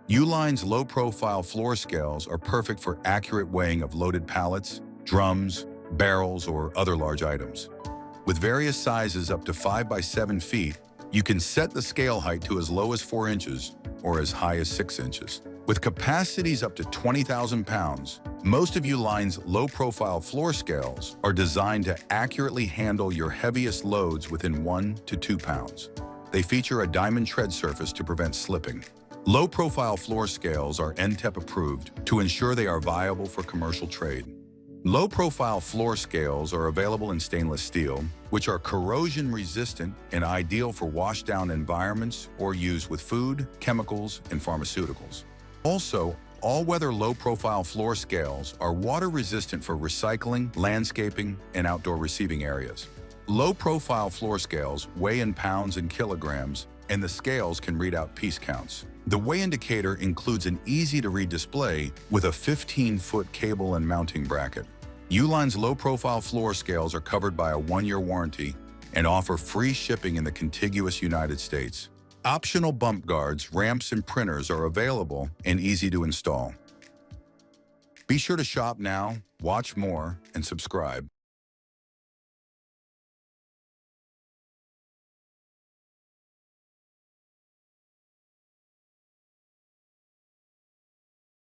Uline's low-profile floor scales are perfect for accurate weighing of loaded pallets, drums, barrels, or other large items. With various sizes up to 5 by 7 feet, you can set the scale height to as low as 4 inches or as high as 6 inches. With capacities up to 20,000 pounds, most of Uline's low-profile floor scales are designed to accurately handle your heaviest loads within 1 to 2 pounds. They feature a diamond tread surface to prevent slipping. Low-profile floor scales are NTEP approved to ensure they are viable for commercial trade. Low-profile floor scales are available in stainless steel, which are corrosion-resistant and ideal for washdown environments or used with food, chemicals, and pharmaceuticals. Also, all-weather low-profile floor scales are water-resistant for recycling, landscaping, and outdoor receiving areas. Low-profile floor scales weigh in pounds and kilograms, and the scales can read out piece counts. The weigh indicator includes an easy-to-read display with a 15-foot cable and mounting bracket. Uline's low-profile floor scales are covered by a 1-year warranty and offer free shipping in the contiguous United States. Optional bump guards, ramps, and printers are available and easy to install. Be sure to shop now, watch more, and subscribe.